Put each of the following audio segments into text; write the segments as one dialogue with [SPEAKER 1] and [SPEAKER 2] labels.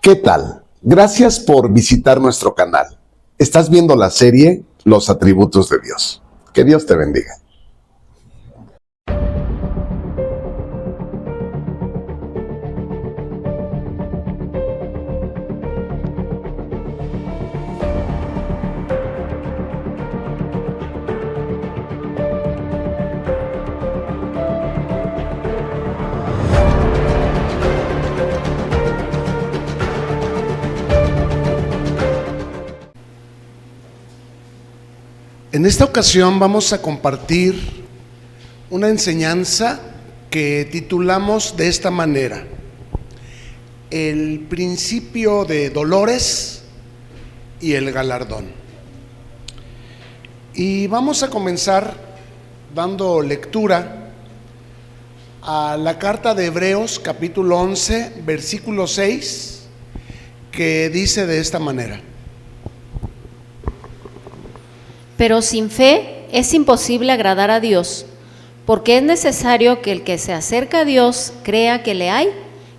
[SPEAKER 1] ¿Qué tal? Gracias por visitar nuestro canal. Estás viendo la serie Los Atributos de Dios. Que Dios te bendiga.
[SPEAKER 2] En esta ocasión vamos a compartir una enseñanza que titulamos de esta manera: el principio de dolores y el galardón. Y vamos a comenzar dando lectura a la carta de Hebreos capítulo 11 versículo 6, que dice de esta manera:
[SPEAKER 3] Pero sin fe es imposible agradar a Dios, porque es necesario que el que se acerca a Dios crea que le hay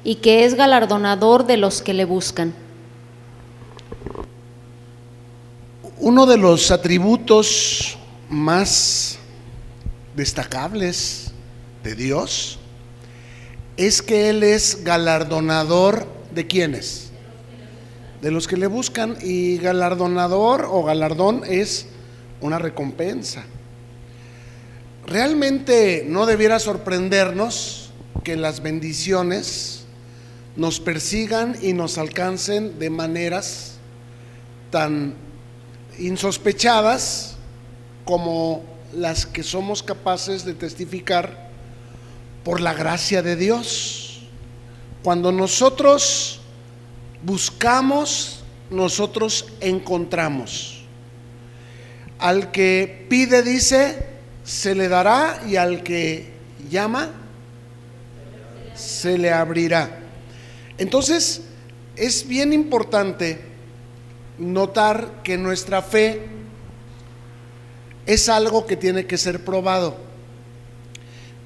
[SPEAKER 3] y que es galardonador de los que le buscan.
[SPEAKER 2] Uno de los atributos más destacables de Dios es que Él es galardonador de ¿quiénes? De los que le buscan. Y galardonador o galardón es una recompensa. Realmente no debiera sorprendernos que las bendiciones nos persigan y nos alcancen de maneras tan insospechadas como las que somos capaces de testificar por la gracia de Dios. Cuando nosotros buscamos, nosotros encontramos. Al que pide, dice, se le dará, y al que llama, se le abrirá. Entonces, es bien importante notar que nuestra fe es algo que tiene que ser probado.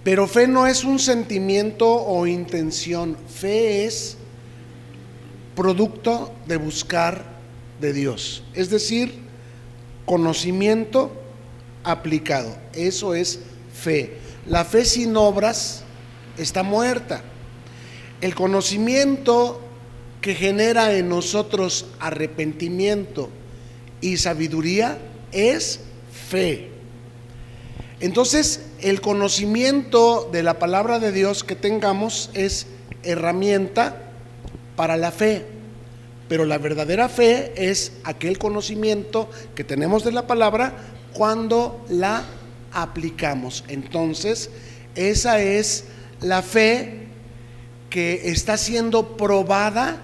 [SPEAKER 2] Pero fe no es un sentimiento o intención. Fe es producto de buscar de Dios. Es decir, conocimiento aplicado. Eso es fe. La fe sin obras está muerta. El conocimiento que genera en nosotros arrepentimiento y sabiduría es fe. Entonces, el conocimiento de la palabra de Dios que tengamos es herramienta para la fe. Pero la verdadera fe es aquel conocimiento que tenemos de la palabra cuando la aplicamos. Entonces, esa es la fe que está siendo probada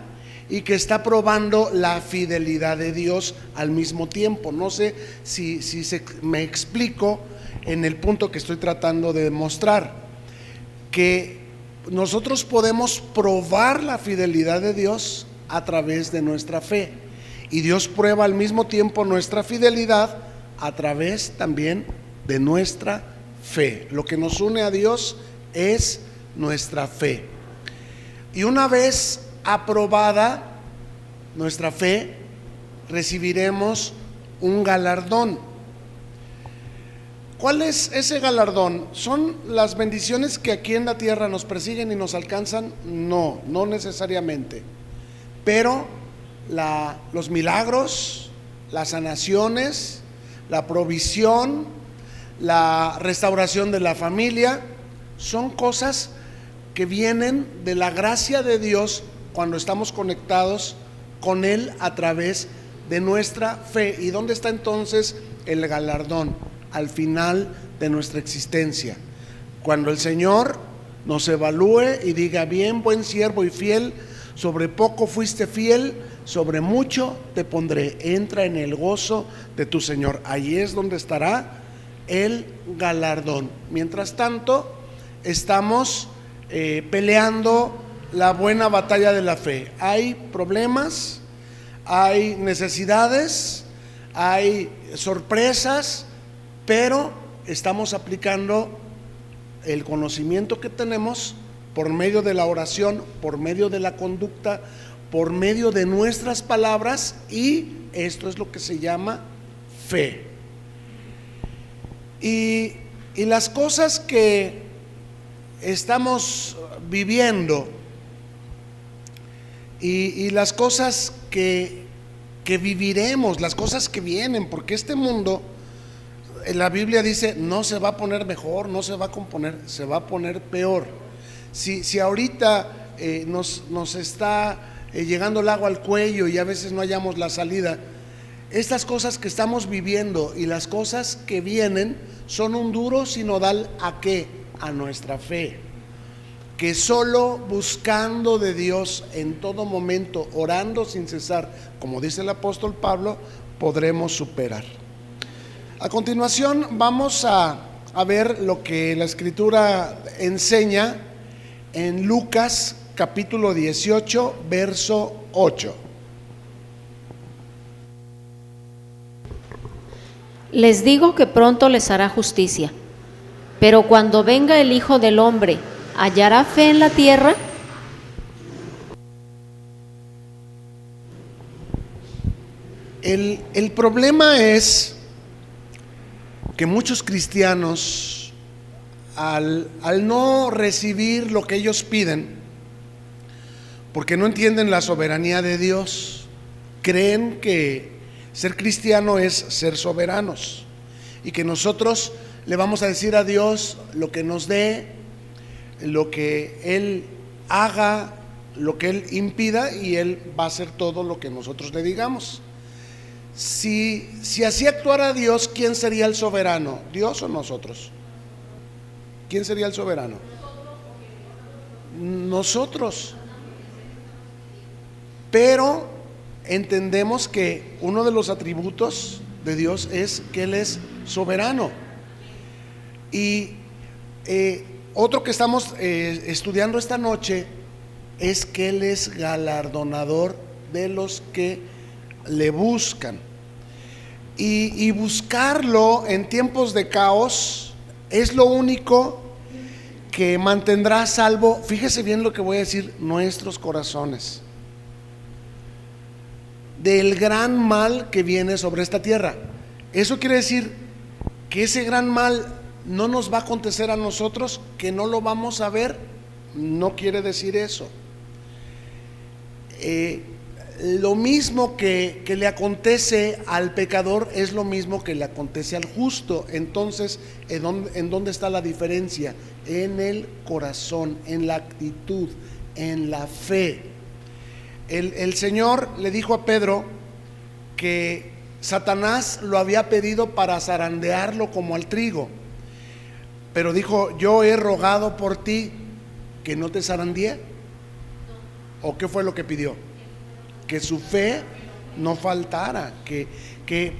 [SPEAKER 2] y que está probando la fidelidad de Dios al mismo tiempo. No sé si me explico en el punto que estoy tratando de demostrar, que nosotros podemos probar la fidelidad de Dios a través de nuestra fe, y Dios prueba al mismo tiempo nuestra fidelidad a través también de nuestra fe. Lo que nos une a Dios es nuestra fe, y una vez aprobada nuestra fe, recibiremos un galardón. ¿Cuál es ese galardón? ¿Son las bendiciones que aquí en la tierra nos persiguen y nos alcanzan? No necesariamente. Pero los milagros, las sanaciones, la provisión, la restauración de la familia, son cosas que vienen de la gracia de Dios cuando estamos conectados con Él a través de nuestra fe. ¿Y dónde está entonces el galardón? Al final de nuestra existencia, cuando el Señor nos evalúe y diga: bien, buen siervo y fiel, sobre poco fuiste fiel, sobre mucho te pondré, entra en el gozo de tu Señor. Ahí es donde estará el galardón. Mientras tanto, estamos peleando la buena batalla de la fe. Hay problemas, hay necesidades, hay sorpresas, pero estamos aplicando el conocimiento que tenemos por medio de la oración, por medio de la conducta, por medio de nuestras palabras, y esto es lo que se llama fe. Y las cosas que estamos viviendo y las cosas que viviremos, las cosas que vienen, porque este mundo, la Biblia dice, no se va a poner mejor, no se va a componer, se va a poner peor. Si ahorita nos está llegando el agua al cuello y a veces no hallamos la salida, estas cosas que estamos viviendo y las cosas que vienen son un duro sinodal. ¿A qué? A nuestra fe, que solo buscando de Dios en todo momento, orando sin cesar, como dice el apóstol Pablo, podremos superar. A continuación vamos a ver lo que la Escritura enseña en Lucas capítulo 18, verso 8.
[SPEAKER 3] Les digo que pronto les hará justicia, pero cuando venga el Hijo del Hombre, ¿hallará fe en la tierra?
[SPEAKER 2] El problema es que muchos cristianos, al no recibir lo que ellos piden, porque no entienden la soberanía de Dios, creen que ser cristiano es ser soberanos y que nosotros le vamos a decir a Dios lo que nos dé, lo que Él haga, lo que Él impida, y Él va a hacer todo lo que nosotros le digamos. Si así actuara Dios, ¿quién sería el soberano? ¿Dios o nosotros? ¿Quién sería el soberano? Nosotros. Pero entendemos que uno de los atributos de Dios es que Él es soberano. Y otro que estamos estudiando esta noche es que Él es galardonador de los que le buscan. Y buscarlo en tiempos de caos es lo único que mantendrá salvo, fíjese bien lo que voy a decir, nuestros corazones del gran mal que viene sobre esta tierra. Eso quiere decir que ese gran mal no nos va a acontecer a nosotros, que no lo vamos a ver. No quiere decir eso. Lo mismo que le acontece al pecador es lo mismo que le acontece al justo. Entonces, ¿en dónde está la diferencia? En el corazón, en la actitud, en la fe. El Señor le dijo a Pedro que Satanás lo había pedido para zarandearlo como al trigo, pero dijo: yo he rogado por ti que no te zarandee. ¿O qué fue lo que pidió? Que su fe no faltara, que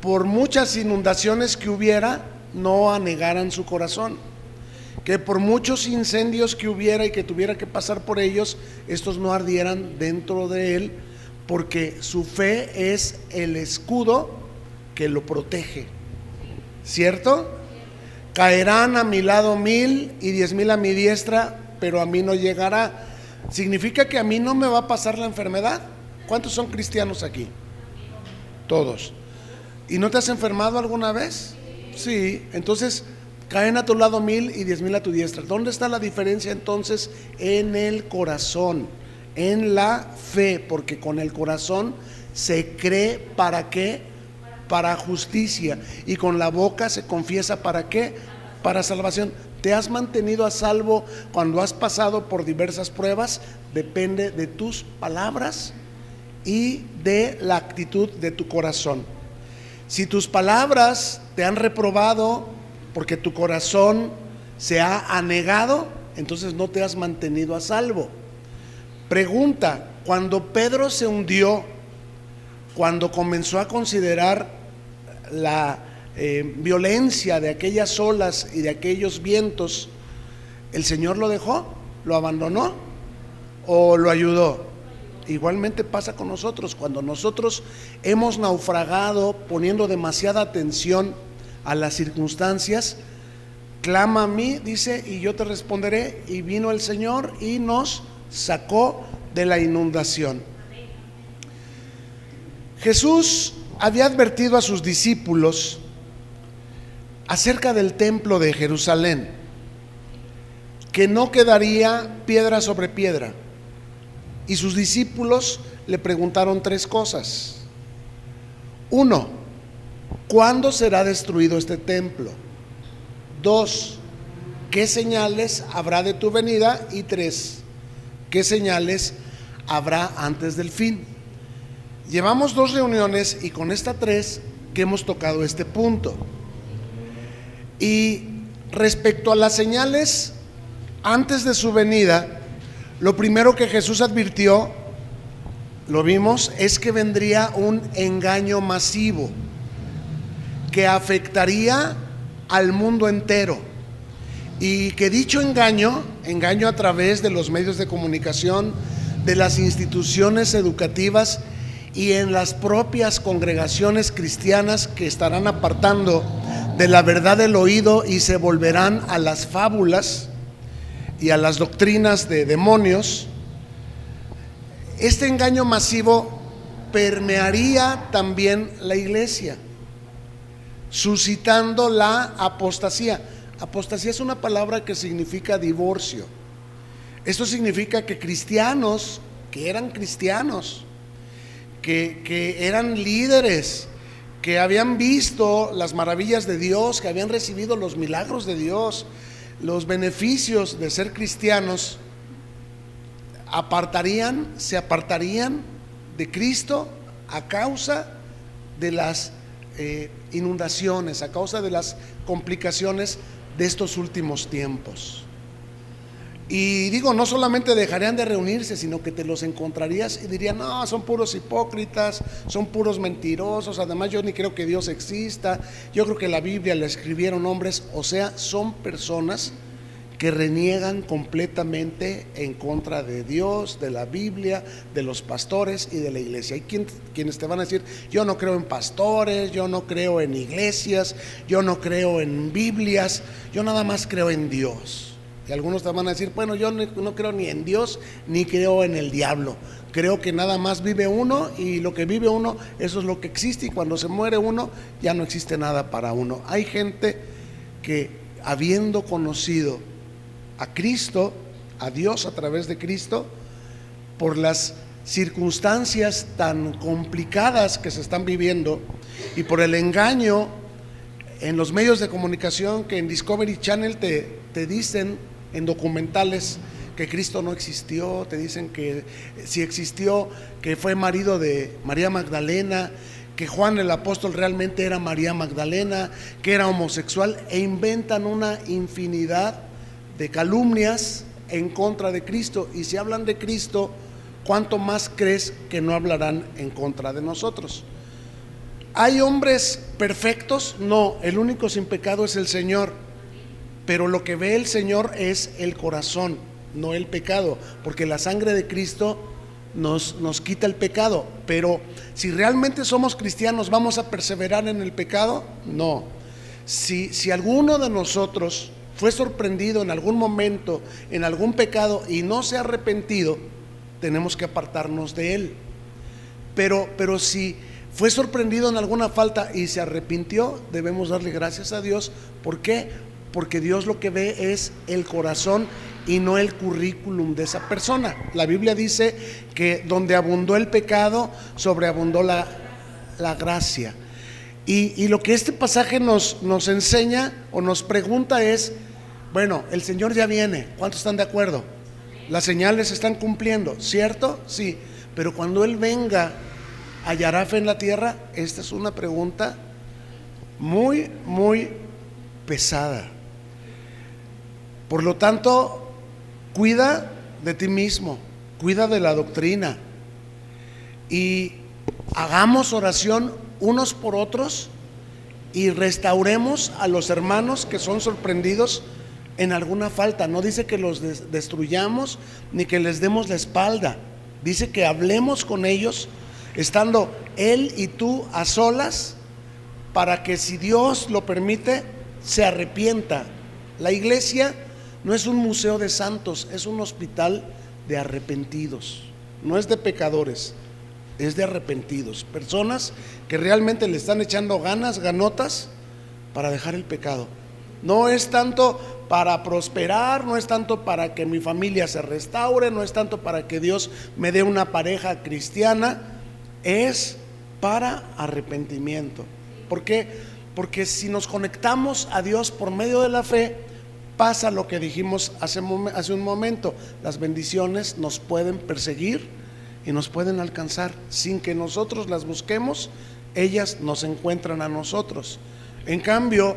[SPEAKER 2] por muchas inundaciones que hubiera, no anegaran su corazón, que por muchos incendios que hubiera y que tuviera que pasar por ellos, estos no ardieran dentro de él, porque su fe es el escudo que lo protege, ¿cierto? Caerán a mi lado 1000 y 10,000 a mi diestra, pero a mí no llegará. Significa que a mí no me va a pasar la enfermedad. ¿Cuántos son cristianos aquí? Todos. ¿Y no te has enfermado alguna vez? Sí. Entonces caen a tu lado 1000 y 10,000 a tu diestra. ¿Dónde está la diferencia entonces? En el corazón, en la fe, porque con el corazón se cree, ¿para qué? Para justicia, y con la boca se confiesa, ¿para qué? Para salvación. ¿Te has mantenido a salvo cuando has pasado por diversas pruebas? Depende de tus palabras y de la actitud de tu corazón. Si tus palabras te han reprobado porque tu corazón se ha anegado, entonces no te has mantenido a salvo. Pregunta: cuando Pedro se hundió, cuando comenzó a considerar la violencia de aquellas olas y de aquellos vientos, ¿el Señor lo dejó? ¿Lo abandonó? ¿O lo ayudó? Igualmente pasa con nosotros. Cuando nosotros hemos naufragado poniendo demasiada atención a las circunstancias, clama a mí, dice, y yo te responderé. Y vino el Señor y nos sacó de la inundación. Jesús había advertido a sus discípulos acerca del templo de Jerusalén, que no quedaría piedra sobre piedra. Y sus discípulos le preguntaron 3 cosas. 1, ¿cuándo será destruido este templo? 2, ¿qué señales habrá de tu venida? Y 3, ¿qué señales habrá antes del fin? Llevamos 2 reuniones y con esta 3 que hemos tocado este punto. Y respecto a las señales antes de su venida, lo primero que Jesús advirtió, lo vimos, es que vendría un engaño masivo que afectaría al mundo entero, y que dicho engaño a través de los medios de comunicación, de las instituciones educativas y en las propias congregaciones cristianas, que estarán apartando de la verdad del oído y se volverán a las fábulas y a las doctrinas de demonios. Este engaño masivo permearía también la iglesia, suscitando la apostasía. Apostasía es una palabra que significa divorcio. Esto significa que cristianos, que eran cristianos, que eran líderes, que habían visto las maravillas de Dios, que habían recibido los milagros de Dios, los beneficios de ser cristianos, se apartarían de Cristo a causa de las inundaciones, a causa de las complicaciones de estos últimos tiempos. Y digo, no solamente dejarían de reunirse, sino que te los encontrarías y dirían: no, son puros hipócritas, son puros mentirosos, además yo ni creo que Dios exista, yo creo que la Biblia la escribieron hombres. O sea, son personas que reniegan completamente en contra de Dios, de la Biblia, de los pastores y de la iglesia. Hay quienes te van a decir: yo no creo en pastores, yo no creo en iglesias, yo no creo en Biblias, yo nada más creo en Dios. Y algunos te van a decir: bueno, yo no creo ni en Dios ni creo en el diablo, creo que nada más vive uno, y lo que vive uno, eso es lo que existe, y cuando se muere uno ya no existe nada para uno. Hay gente que, habiendo conocido a Cristo, a Dios a través de Cristo, por las circunstancias tan complicadas que se están viviendo y por el engaño en los medios de comunicación, que en Discovery Channel te dicen en documentales que Cristo no existió, te dicen que si existió, que fue marido de María Magdalena, que Juan el apóstol realmente era María Magdalena, que era homosexual, e inventan una infinidad de calumnias en contra de Cristo. Y si hablan de Cristo, ¿cuánto más crees que no hablarán en contra de nosotros? ¿Hay hombres perfectos? No, el único sin pecado es el Señor. Pero lo que ve el Señor es el corazón, no el pecado, porque la sangre de Cristo nos quita el pecado. Pero si realmente somos cristianos, ¿vamos a perseverar en el pecado? No. Si alguno de nosotros fue sorprendido en algún momento en algún pecado y no se ha arrepentido, tenemos que apartarnos de él. Pero si fue sorprendido en alguna falta y se arrepintió, debemos darle gracias a Dios. ¿Por qué? Porque Dios lo que ve es el corazón y no el currículum de esa persona. La Biblia dice que donde abundó el pecado, sobreabundó la gracia. Y lo que este pasaje nos enseña o nos pregunta es: bueno, el Señor ya viene, ¿cuántos están de acuerdo? Las señales se están cumpliendo, ¿cierto? Sí, pero cuando Él venga, ¿hallará fe en la tierra? Esta es una pregunta muy, muy pesada. Por lo tanto, cuida de ti mismo, cuida de la doctrina, y hagamos oración unos por otros y restauremos a los hermanos que son sorprendidos en alguna falta. No dice que los destruyamos ni que les demos la espalda, dice que hablemos con ellos estando él y tú a solas, para que, si Dios lo permite, se arrepienta. La iglesia no es un museo de santos, es un hospital de arrepentidos, no es de pecadores, es de arrepentidos, personas que realmente le están echando ganotas para dejar el pecado. No es tanto para prosperar, no es tanto para que mi familia se restaure, no es tanto para que Dios me dé una pareja cristiana, es para arrepentimiento. ¿Por qué? Porque si nos conectamos a Dios por medio de la fe, pasa lo que dijimos hace un momento: las bendiciones nos pueden perseguir y nos pueden alcanzar sin que nosotros las busquemos. Ellas nos encuentran a nosotros. En cambio,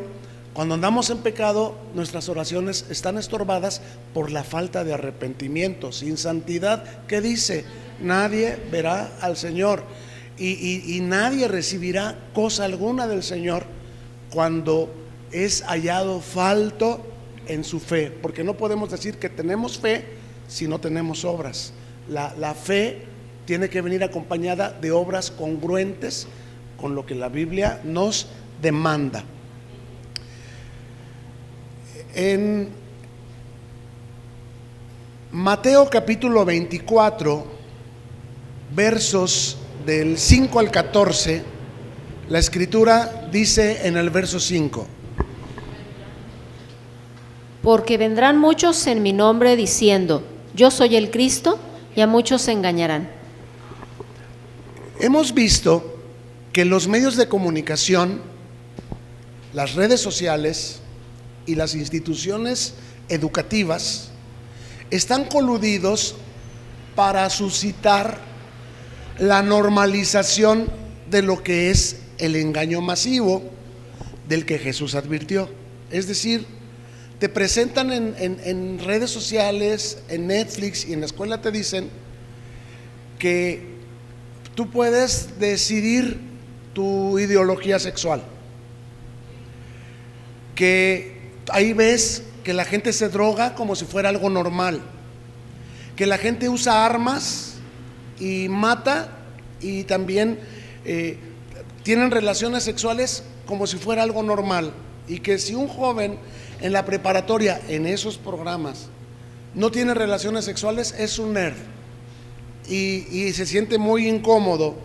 [SPEAKER 2] cuando andamos en pecado, nuestras oraciones están estorbadas por la falta de arrepentimiento. Sin santidad, ¿qué dice? Nadie verá al Señor, y nadie recibirá cosa alguna del Señor cuando es hallado falto en su fe, porque no podemos decir que tenemos fe si no tenemos obras. La fe tiene que venir acompañada de obras congruentes con lo que la Biblia nos demanda. En Mateo capítulo 24, versos del 5 al 14, la Escritura dice en el verso 5:
[SPEAKER 3] Porque vendrán muchos en mi nombre diciendo, yo soy el Cristo, y a muchos se engañarán.
[SPEAKER 2] Hemos visto que los medios de comunicación, las redes sociales y las instituciones educativas están coludidos para suscitar la normalización de lo que es el engaño masivo del que Jesús advirtió. Es decir, te presentan en redes sociales, en Netflix y en la escuela te dicen que tú puedes decidir tu ideología sexual, que ahí ves que la gente se droga como si fuera algo normal, que la gente usa armas y mata, y también tienen relaciones sexuales como si fuera algo normal, y que si un joven en la preparatoria, en esos programas, no tiene relaciones sexuales, es un nerd, y se siente muy incómodo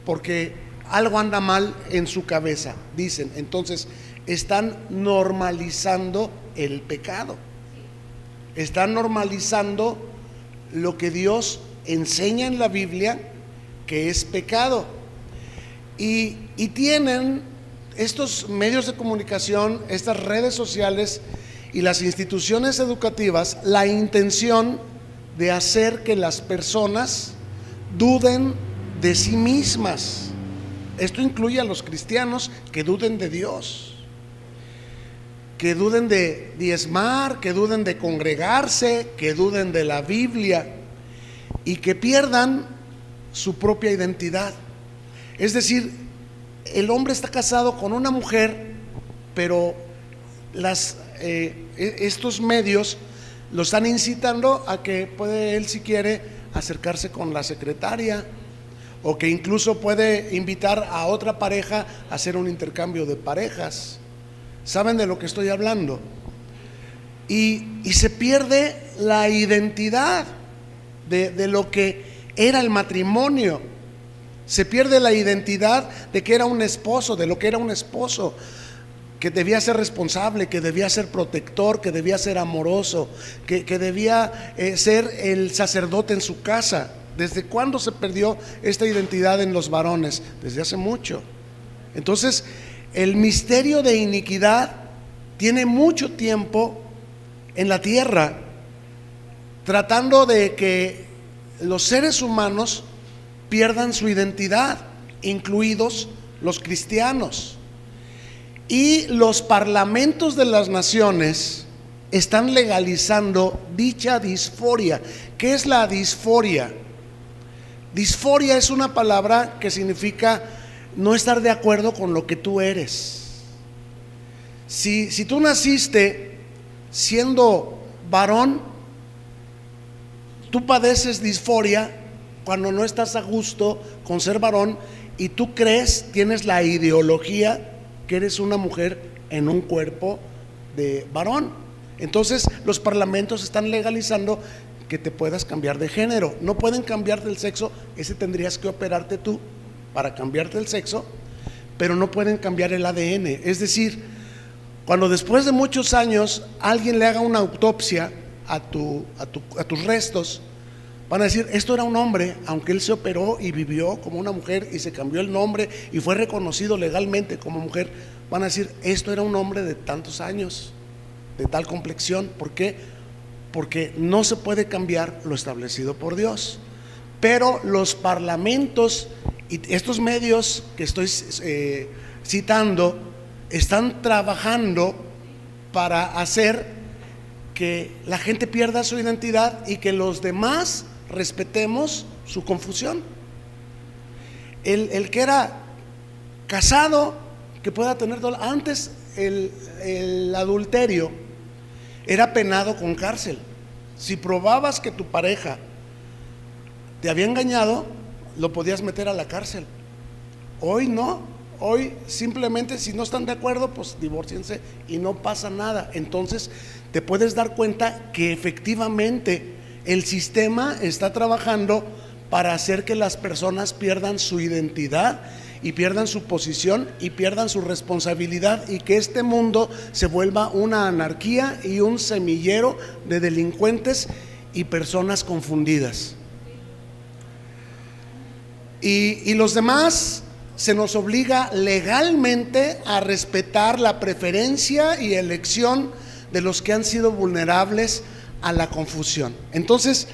[SPEAKER 2] porque algo anda mal en su cabeza, dicen. Entonces están normalizando el pecado, están normalizando lo que Dios enseña en la Biblia que es pecado, y tienen estos medios de comunicación, estas redes sociales y las instituciones educativas la intención de hacer que las personas duden de sí mismas. Esto incluye a los cristianos que duden de Dios, que duden de diezmar, que duden de congregarse, que duden de la Biblia, y que pierdan su propia identidad. Es decir, el hombre está casado con una mujer, pero estos medios lo están incitando a que puede él, si quiere, acercarse con la secretaria, o que incluso puede invitar a otra pareja a hacer un intercambio de parejas. ¿Saben de lo que estoy hablando? Y se pierde la identidad de lo que era el matrimonio. Se pierde la identidad de que era un esposo, de lo que era un esposo, que debía ser responsable, que debía ser protector, que debía ser amoroso, que debía ser el sacerdote en su casa. ¿Desde cuándo se perdió esta identidad en los varones? Desde hace mucho. Entonces, el misterio de iniquidad tiene mucho tiempo en la tierra, tratando de que los seres humanos pierdan su identidad, incluidos los cristianos. Y los parlamentos de las naciones están legalizando dicha disforia. ¿Qué es la disforia? Disforia es una palabra que significa no estar de acuerdo con lo que tú eres. Si tú naciste siendo varón, tú padeces disforia cuando no estás a gusto con ser varón y tú crees, tienes la ideología que eres una mujer en un cuerpo de varón. Entonces los parlamentos están legalizando que te puedas cambiar de género. No pueden cambiarte el sexo, ese tendrías que operarte tú para cambiarte el sexo, pero no pueden cambiar el ADN. Es decir, cuando después de muchos años alguien le haga una autopsia a tus restos, van a decir, esto era un hombre, aunque él se operó y vivió como una mujer y se cambió el nombre y fue reconocido legalmente como mujer. Van a decir, esto era un hombre de tantos años, de tal complexión. ¿Por qué? Porque no se puede cambiar lo establecido por Dios. Pero los parlamentos y estos medios que estoy citando están trabajando para hacer que la gente pierda su identidad y que los demás respetemos su confusión. El que era casado, que pueda tener antes el adulterio era penado con cárcel. Si probabas que tu pareja te había engañado, lo podías meter a la cárcel. Hoy no, hoy simplemente si no están de acuerdo, pues divórciense y no pasa nada. Entonces te puedes dar cuenta que efectivamente el sistema está trabajando para hacer que las personas pierdan su identidad y pierdan su posición y pierdan su responsabilidad, y que este mundo se vuelva una anarquía y un semillero de delincuentes y personas confundidas. Y los demás se nos obliga legalmente a respetar la preferencia y elección de los que han sido vulnerables a la confusión. Entonces,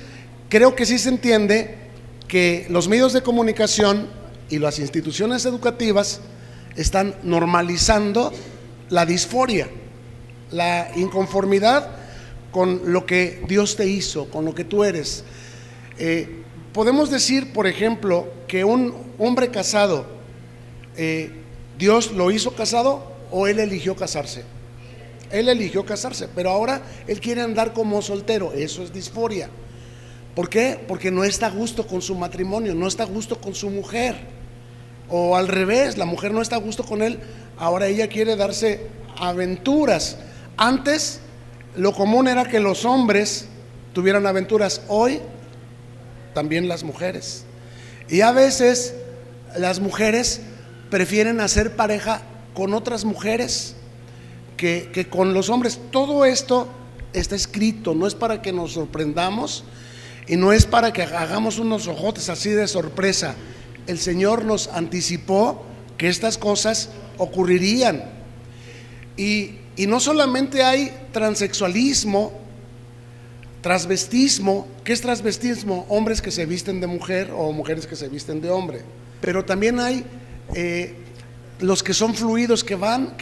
[SPEAKER 2] creo que sí se entiende que los medios de comunicación y las instituciones educativas están normalizando la disforia, la inconformidad con lo que Dios te hizo, con lo que tú eres. Podemos decir, por ejemplo, que un hombre casado, ¿Dios lo hizo casado o él eligió casarse? Él eligió casarse, pero ahora él quiere andar como soltero. Eso es disforia. ¿Por qué? Porque no está a gusto con su matrimonio, no está a gusto con su mujer. O al revés, la mujer no está a gusto con él, ahora ella quiere darse aventuras. Antes lo común era que los hombres tuvieran aventuras, hoy también las mujeres. Y a veces las mujeres prefieren hacer pareja con otras mujeres que con los hombres. Todo esto está escrito, no es para que nos sorprendamos y no es para que hagamos unos ojotes así de sorpresa. El Señor nos anticipó que estas cosas ocurrirían. Y no solamente hay transexualismo, transvestismo. ¿Qué es transvestismo? Hombres que se visten de mujer o mujeres que se visten de hombre. Pero también hay los que son fluidos, que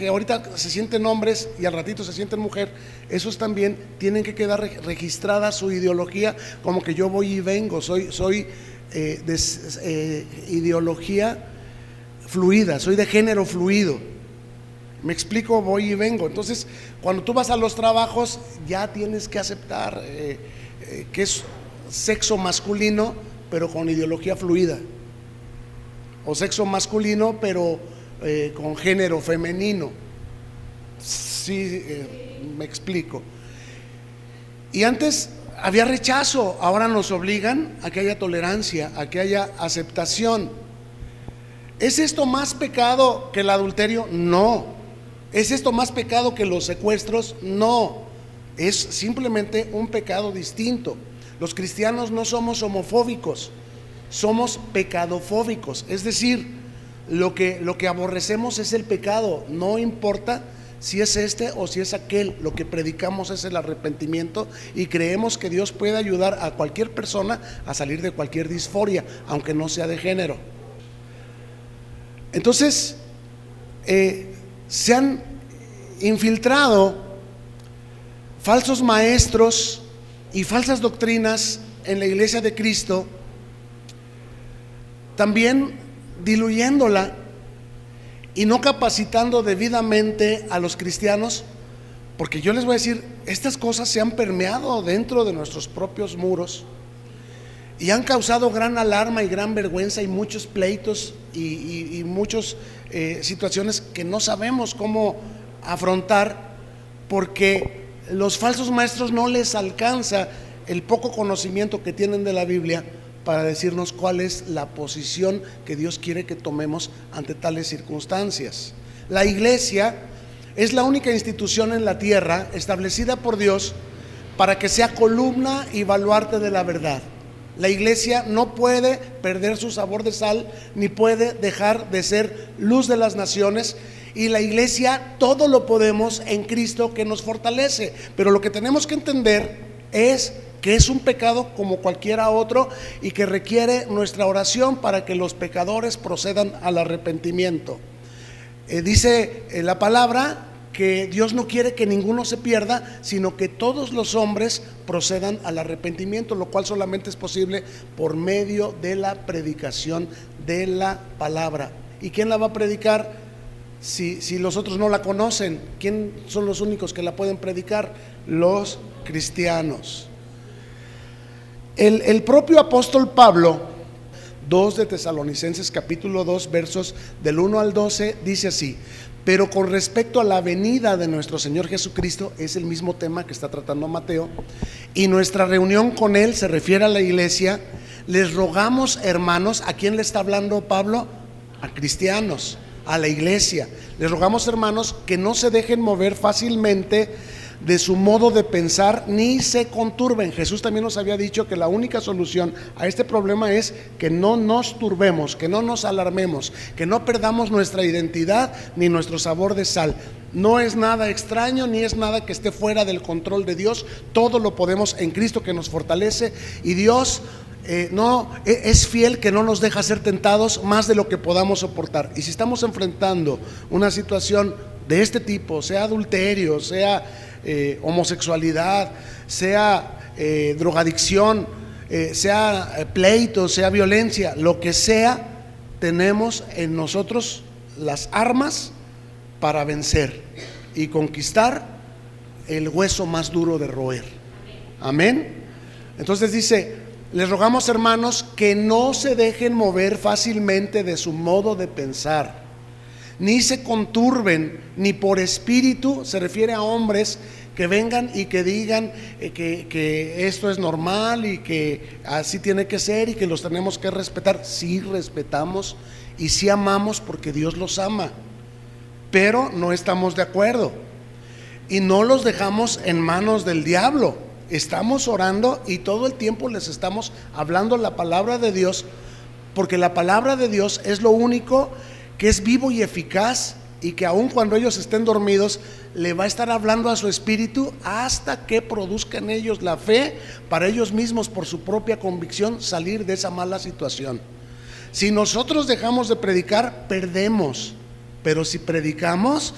[SPEAKER 2] ahorita se sienten hombres y al ratito se sienten mujer. Esos también tienen que quedar registrada su ideología, como que yo voy y vengo, soy de ideología fluida, soy de género fluido. Me explico, voy y vengo. Entonces, cuando tú vas a los trabajos, ya tienes que aceptar que es sexo masculino, pero con ideología fluida, o sexo masculino, pero con género femenino. Sí, me explico. Y antes había rechazo, ahora nos obligan a que haya tolerancia, a que haya aceptación. ¿Es esto más pecado que el adulterio? No. ¿Es esto más pecado que los secuestros? No. Es simplemente un pecado distinto. Los cristianos no somos homofóbicos, somos pecadofóbicos. Es decir, lo que aborrecemos es el pecado, no importa si es este o si es aquel. Lo que predicamos es el arrepentimiento y creemos que Dios puede ayudar a cualquier persona a salir de cualquier disforia, aunque no sea de género. Entonces, se han infiltrado falsos maestros y falsas doctrinas en la iglesia de Cristo, también diluyéndola y no capacitando debidamente a los cristianos, porque yo les voy a decir, estas cosas se han permeado dentro de nuestros propios muros y han causado gran alarma y gran vergüenza y muchos pleitos y muchas situaciones que no sabemos cómo afrontar, porque los falsos maestros no les alcanza el poco conocimiento que tienen de la Biblia para decirnos cuál es la posición que Dios quiere que tomemos ante tales circunstancias. La iglesia es la única institución en la tierra establecida por Dios para que sea columna y baluarte de la verdad. La iglesia no puede perder su sabor de sal, ni puede dejar de ser luz de las naciones. Y la iglesia todo lo podemos en Cristo que nos fortalece. Pero lo que tenemos que entender es que es un pecado como cualquiera otro y que requiere nuestra oración para que los pecadores procedan al arrepentimiento. Dice la palabra que Dios no quiere que ninguno se pierda, sino que todos los hombres procedan al arrepentimiento, lo cual solamente es posible por medio de la predicación de la palabra. ¿Y quién la va a predicar si los otros no la conocen? ¿Quién son los únicos que la pueden predicar? Los cristianos. El propio apóstol Pablo, 2 de Tesalonicenses capítulo 2 versos del 1 al 12, dice así: pero con respecto a la venida de nuestro Señor Jesucristo, es el mismo tema que está tratando Mateo, y nuestra reunión con Él se refiere a la iglesia. Les rogamos, hermanos, ¿a quién le está hablando Pablo? A cristianos, a la iglesia. Les rogamos, hermanos, que no se dejen mover fácilmente de su modo de pensar, ni se conturben. Jesús también nos había dicho que la única solución a este problema es que no nos turbemos, que no nos alarmemos, que no perdamos nuestra identidad ni nuestro sabor de sal. No es nada extraño, ni es nada que esté fuera del control de Dios. Todo lo podemos en Cristo que nos fortalece, y Dios no es fiel, que no nos deja ser tentados más de lo que podamos soportar. Y si estamos enfrentando una situación de este tipo, sea adulterio, sea homosexualidad, sea drogadicción, sea pleito, sea violencia, lo que sea, tenemos en nosotros las armas para vencer y conquistar el hueso más duro de roer. Amén. Entonces dice: les rogamos, hermanos, que no se dejen mover fácilmente de su modo de pensar, ni se conturben, ni por espíritu. Se refiere a hombres que vengan y que digan que esto es normal y que así tiene que ser y que los tenemos que respetar. Sí respetamos y sí amamos, porque Dios los ama, pero no estamos de acuerdo y no los dejamos en manos del diablo. Estamos orando y todo el tiempo les estamos hablando la palabra de Dios, porque la palabra de Dios es lo único que es vivo y eficaz, y que aun cuando ellos estén dormidos, le va a estar hablando a su espíritu hasta que produzca en ellos la fe para ellos mismos, por su propia convicción, salir de esa mala situación. Si nosotros dejamos de predicar, perdemos, pero si predicamos,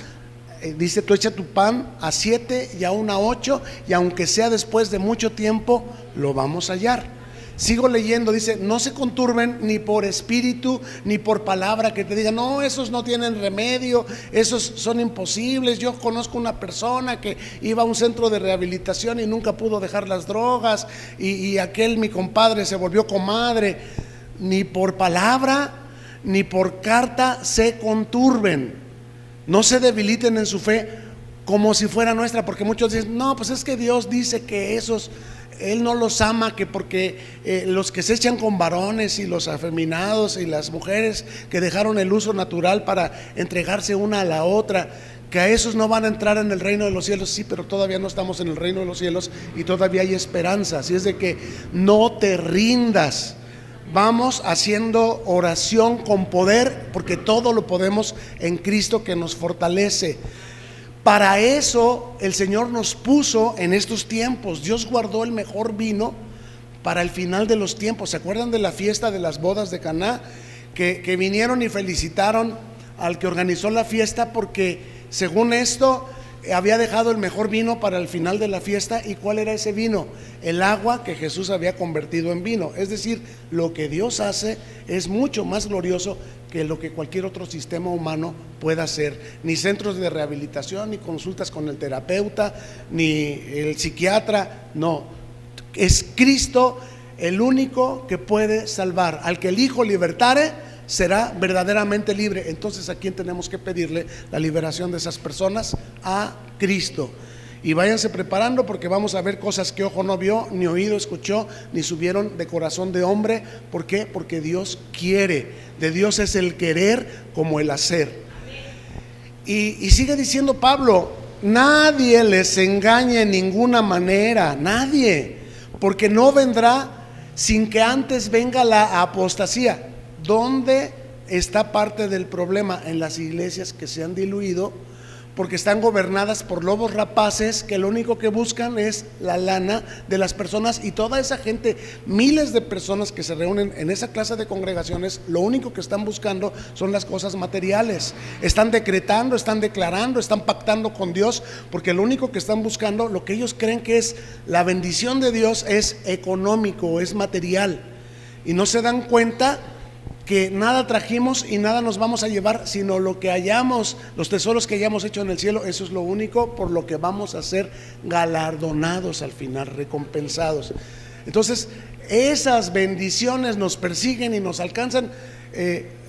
[SPEAKER 2] dice: tú echa tu pan a 7 y aún a 8, y aunque sea después de mucho tiempo, lo vamos a hallar. Sigo leyendo, dice: no se conturben ni por espíritu ni por palabra que te digan: no, esos no tienen remedio, esos son imposibles. Yo conozco una persona que iba a un centro de rehabilitación y nunca pudo dejar las drogas, y aquel, mi compadre, se volvió comadre. Ni por palabra ni por carta se conturben, no se debiliten en su fe como si fuera nuestra, porque muchos dicen: no, pues es que Dios dice que esos Él no los ama, que porque los que se echan con varones, y los afeminados, y las mujeres que dejaron el uso natural para entregarse una a la otra, que a esos no van a entrar en el reino de los cielos. Sí, pero todavía no estamos en el reino de los cielos y todavía hay esperanza. Así es de que no te rindas. Vamos haciendo oración con poder, porque todo lo podemos en Cristo que nos fortalece. Para eso el Señor nos puso en estos tiempos. Dios guardó el mejor vino para el final de los tiempos. ¿Se acuerdan de la fiesta de las bodas de Caná? Que vinieron y felicitaron al que organizó la fiesta, porque según esto había dejado el mejor vino para el final de la fiesta. ¿Y cuál era ese vino? El agua que Jesús había convertido en vino. Es decir, lo que Dios hace es mucho más glorioso que lo que cualquier otro sistema humano pueda hacer. Ni centros de rehabilitación, ni consultas con el terapeuta, ni el psiquiatra. No, es Cristo el único que puede salvar. Al que el Hijo libertare, será verdaderamente libre. Entonces, ¿a quién tenemos que pedirle la liberación de esas personas? A Cristo. Y váyanse preparando porque vamos a ver cosas que ojo no vio, ni oído escuchó, ni subieron de corazón de hombre. ¿Por qué? Porque Dios quiere. De Dios es el querer como el hacer. Y sigue diciendo Pablo: nadie les engañe en ninguna manera, nadie, porque no vendrá sin que antes venga la apostasía. ¿Dónde está parte del problema? En las iglesias que se han diluido, porque están gobernadas por lobos rapaces que lo único que buscan es la lana de las personas. Y toda esa gente, miles de personas que se reúnen en esa clase de congregaciones, lo único que están buscando son las cosas materiales. Están decretando, están declarando, están pactando con Dios, porque lo único que están buscando, lo que ellos creen que es la bendición de Dios, es económico, es material. Y no se dan cuenta que nada trajimos y nada nos vamos a llevar, sino lo que hayamos, los tesoros que hayamos hecho en el cielo. Eso es lo único por lo que vamos a ser galardonados al final, recompensados. Entonces, esas bendiciones nos persiguen y nos alcanzan,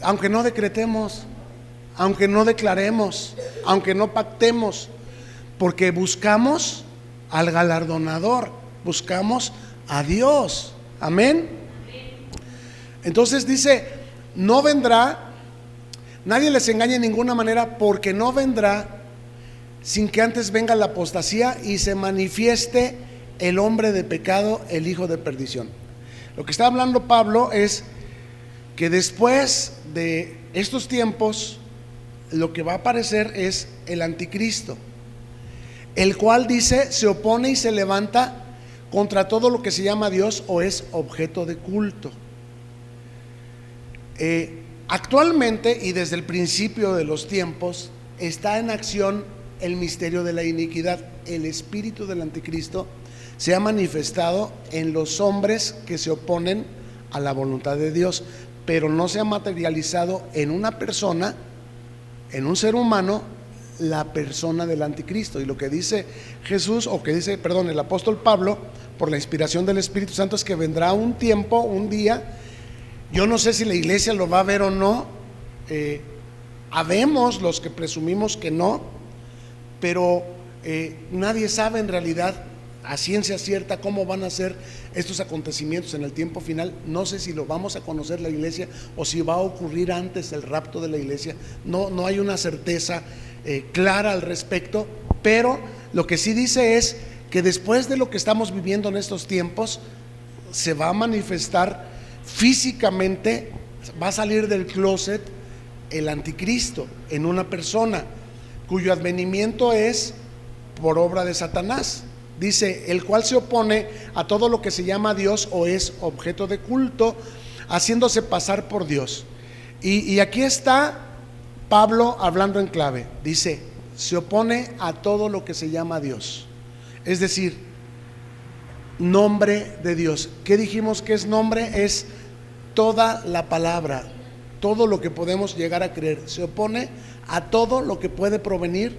[SPEAKER 2] aunque no decretemos, aunque no declaremos, aunque no pactemos, porque buscamos al galardonador, buscamos a Dios. Amén. Entonces dice: no vendrá, nadie les engañe en ninguna manera, porque no vendrá sin que antes venga la apostasía y se manifieste el hombre de pecado, el hijo de perdición. Lo que está hablando Pablo es que después de estos tiempos, lo que va a aparecer es el anticristo, el cual dice se opone y se levanta contra todo lo que se llama Dios o es objeto de culto. Actualmente y desde el principio de los tiempos está en acción el misterio de la iniquidad. El espíritu del anticristo se ha manifestado en los hombres que se oponen a la voluntad de Dios, pero no se ha materializado en una persona, en un ser humano, la persona del anticristo. Y lo que dice Jesús, o que dice, perdón, el apóstol Pablo, por la inspiración del Espíritu Santo, es que vendrá un tiempo, un día. Yo no sé si la iglesia lo va a ver o no, habemos los que presumimos que no, pero nadie sabe en realidad a ciencia cierta cómo van a ser estos acontecimientos en el tiempo final. No sé si lo vamos a conocer la iglesia o si va a ocurrir antes el rapto de la iglesia. No hay una certeza clara al respecto, pero lo que sí dice es que después de lo que estamos viviendo en estos tiempos, se va a manifestar físicamente, va a salir del closet el anticristo en una persona cuyo advenimiento es por obra de Satanás. Dice: el cual se opone a todo lo que se llama Dios o es objeto de culto, haciéndose pasar por Dios. Y aquí está Pablo hablando en clave. Dice: se opone a todo lo que se llama Dios, es decir, nombre de Dios. ¿Qué dijimos que es nombre? Es toda la palabra, todo lo que podemos llegar a creer. Se opone a todo lo que puede provenir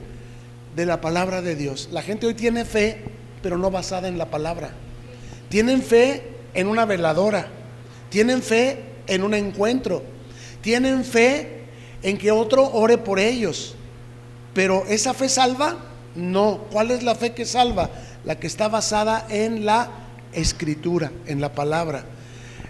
[SPEAKER 2] de la palabra de Dios. La gente hoy tiene fe, pero no basada en la palabra. Tienen fe en una veladora, tienen fe en un encuentro, tienen fe en que otro ore por ellos, pero ¿esa fe salva? No. ¿Cuál es la fe que salva? La que está basada en la escritura, en la palabra.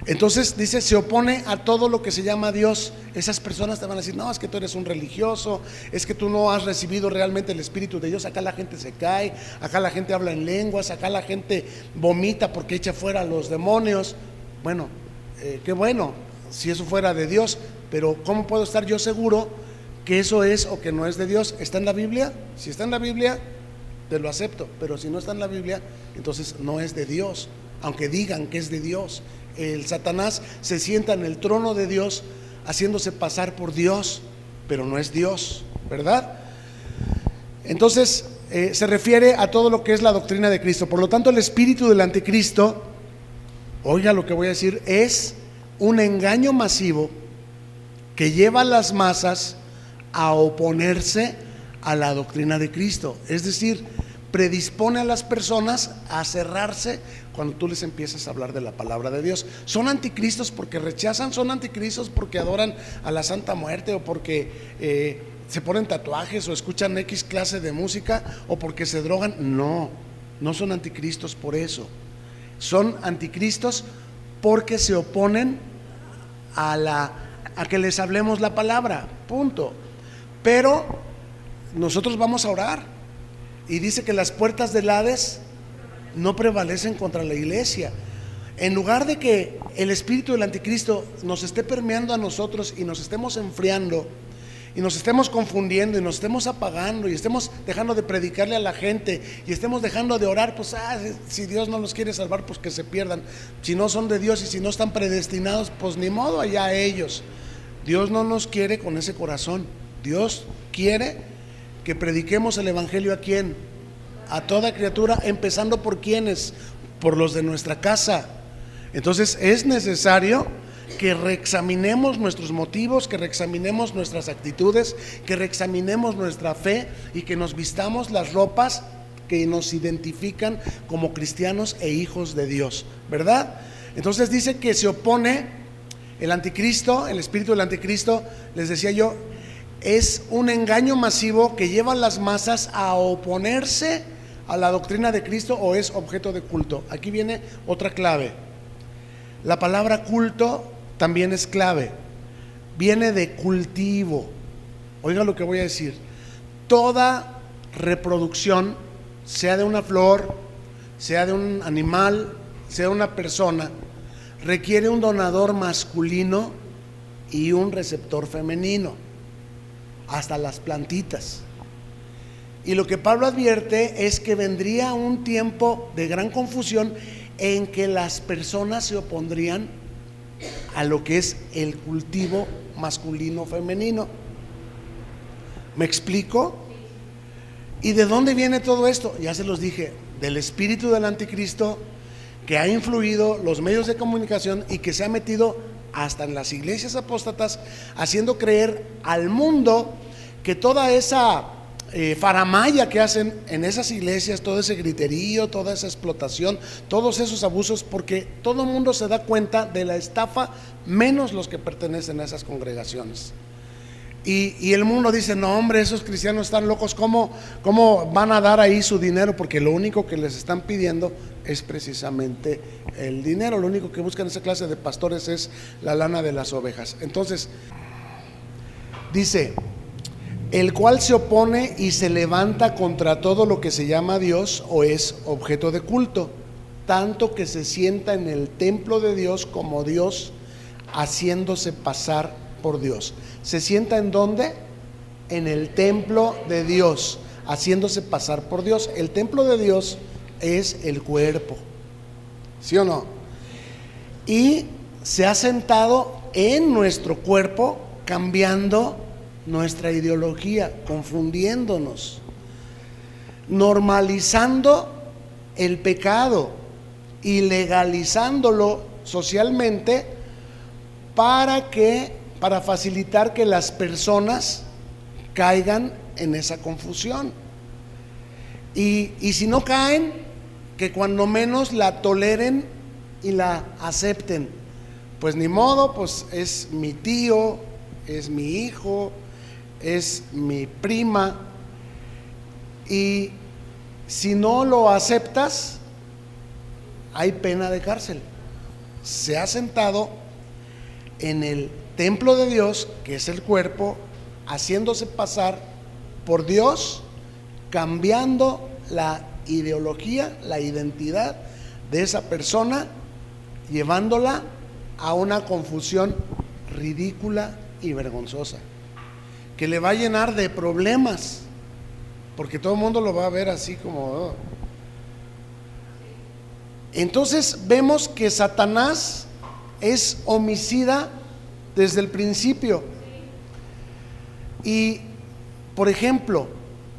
[SPEAKER 2] Entonces dice: se opone a todo lo que se llama Dios. Esas personas te van a decir: no, es que tú eres un religioso, es que tú no has recibido realmente el Espíritu de Dios. Acá la gente se cae, acá la gente habla en lenguas, acá la gente vomita porque echa fuera a los demonios. Bueno, qué bueno si eso fuera de Dios, pero ¿cómo puedo estar yo seguro que eso es o que no es de Dios? ¿Está en la Biblia? Si está en la Biblia, te lo acepto, pero si no está en la Biblia, entonces no es de Dios, aunque digan que es de Dios. El Satanás se sienta en el trono de Dios haciéndose pasar por Dios, pero no es Dios, ¿verdad? Entonces se refiere a todo lo que es la doctrina de Cristo. Por lo tanto, el espíritu del anticristo, oiga lo que voy a decir, es un engaño masivo que lleva a las masas a oponerse a la doctrina de Cristo. Es decir, predispone a las personas a cerrarse cuando tú les empiezas a hablar de la palabra de Dios. Son anticristos porque rechazan, son anticristos porque adoran a la Santa Muerte o porque se ponen tatuajes o escuchan X clase de música o porque se drogan. No, no son anticristos por eso. Son anticristos porque se oponen a que les hablemos la palabra, punto. Pero nosotros vamos a orar, y dice que las puertas del Hades no prevalecen contra la iglesia. En lugar de que el espíritu del anticristo nos esté permeando a nosotros y nos estemos enfriando y nos estemos confundiendo y nos estemos apagando y estemos dejando de predicarle a la gente y estemos dejando de orar, pues si Dios no los quiere salvar, pues que se pierdan. Si no son de Dios y si no están predestinados, pues ni modo, allá ellos. Dios no nos quiere con ese corazón. Dios quiere que prediquemos el evangelio ¿a quién? A toda criatura, empezando por quienes, por los de nuestra casa. Entonces es necesario que reexaminemos nuestros motivos, que reexaminemos nuestras actitudes, que reexaminemos nuestra fe y que nos vistamos las ropas que nos identifican como cristianos e hijos de Dios, ¿verdad? Entonces dice que se opone el anticristo, el espíritu del anticristo, les decía yo, es un engaño masivo que lleva a las masas a oponerse a la doctrina de Cristo o es objeto de culto. Aquí viene otra clave. La palabra culto también es clave. Viene de cultivo. Oiga lo que voy a decir. Toda reproducción, sea de una flor, sea de un animal, sea de una persona, requiere un donador masculino y un receptor femenino. Hasta las plantitas. Y lo que Pablo advierte es que vendría un tiempo de gran confusión en que las personas se opondrían a lo que es el cultivo masculino-femenino. ¿Me explico? ¿Y de dónde viene todo esto? Ya se los dije, del espíritu del anticristo que ha influido los medios de comunicación y que se ha metido hasta en las iglesias apóstatas, haciendo creer al mundo que toda esa faramaya que hacen en esas iglesias, todo ese griterío, toda esa explotación, todos esos abusos, porque todo el mundo se da cuenta de la estafa, menos los que pertenecen a esas congregaciones. Y el mundo dice, no hombre, esos cristianos están locos, ¿cómo van a dar ahí su dinero? Porque lo único que les están pidiendo es precisamente el dinero. Lo único que buscan esa clase de pastores es la lana de las ovejas. Entonces, dice, el cual se opone y se levanta contra todo lo que se llama Dios o es objeto de culto, tanto que se sienta en el templo de Dios como Dios, haciéndose pasar por Dios. ¿Se sienta en dónde? En el templo de Dios, haciéndose pasar por Dios. El templo de Dios es el cuerpo, ¿sí o no? Y se ha sentado en nuestro cuerpo, cambiando nuestra ideología, confundiéndonos, normalizando el pecado y legalizándolo socialmente para facilitar que las personas caigan en esa confusión. Y si no caen, que cuando menos la toleren y la acepten. Pues ni modo, pues es mi tío, es mi hijo, es mi prima, y si no lo aceptas, hay pena de cárcel. Se ha sentado en el templo de Dios, que es el cuerpo, haciéndose pasar por Dios, cambiando la ideología, la identidad de esa persona, llevándola a una confusión ridícula y vergonzosa, que le va a llenar de problemas, porque todo el mundo lo va a ver así como Entonces vemos que Satanás es homicida desde el principio. Y, por ejemplo,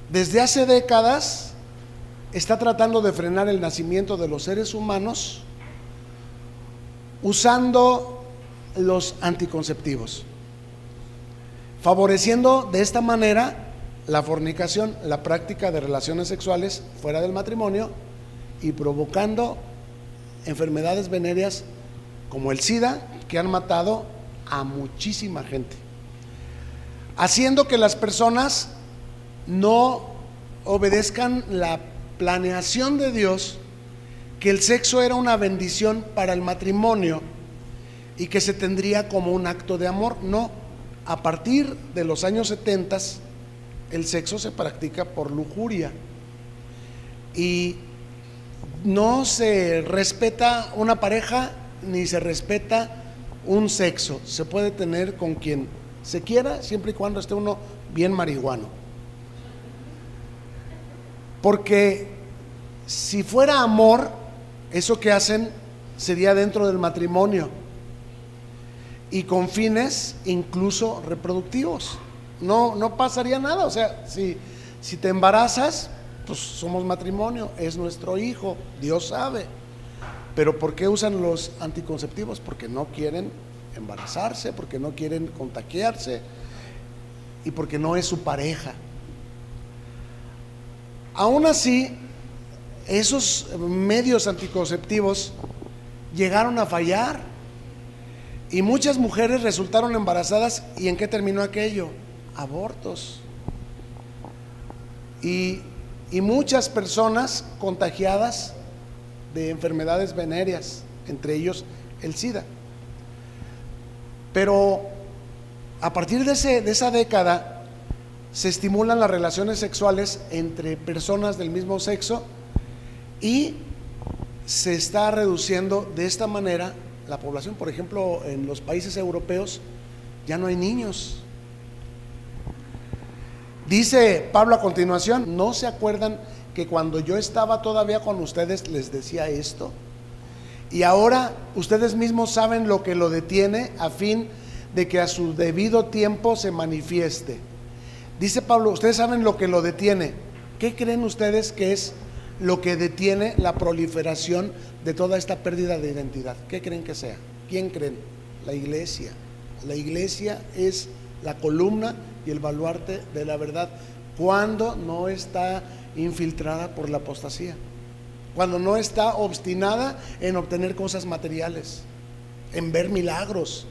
[SPEAKER 2] desde hace décadas está tratando de frenar el nacimiento de los seres humanos usando los anticonceptivos, favoreciendo de esta manera la fornicación, la práctica de relaciones sexuales fuera del matrimonio, y provocando enfermedades venéreas como el SIDA, que han matado a muchísima gente. haciendo que las personas no obedezcan la planeación de Dios, que el sexo era una bendición para el matrimonio y que se tendría como un acto de amor. No, a partir de los años 70 el sexo se practica por lujuria y no se respeta una pareja ni se respeta un sexo. Se puede tener con quien se quiera siempre y cuando esté uno bien marihuano, porque si fuera amor, eso que hacen sería dentro del matrimonio y con fines incluso reproductivos. No pasaría nada. O sea, si te embarazas, pues somos matrimonio, es nuestro hijo, Dios sabe. Pero ¿por qué usan los anticonceptivos? Porque no quieren embarazarse, porque no quieren contagiarse y porque no es su pareja. Aún así, esos medios anticonceptivos llegaron a fallar y muchas mujeres resultaron embarazadas. ¿Y en qué terminó aquello? Abortos. Y muchas personas contagiadas de enfermedades venéreas, entre ellos el SIDA. Pero a partir de esa década se estimulan las relaciones sexuales entre personas del mismo sexo y se está reduciendo de esta manera la población. Por ejemplo, en los países europeos ya no hay niños. Dice Pablo a continuación: ¿no se acuerdan que cuando yo estaba todavía con ustedes les decía esto? Y ahora ustedes mismos saben lo que lo detiene, a fin de que a su debido tiempo se manifieste. Dice Pablo, ustedes saben lo que lo detiene. ¿Qué creen ustedes que es lo que detiene la proliferación de toda esta pérdida de identidad? ¿Qué creen que sea? ¿Quién creen? La iglesia. La iglesia es la columna y el baluarte de la verdad, cuando no está infiltrada por la apostasía, cuando no está obstinada en obtener cosas materiales, en ver milagros,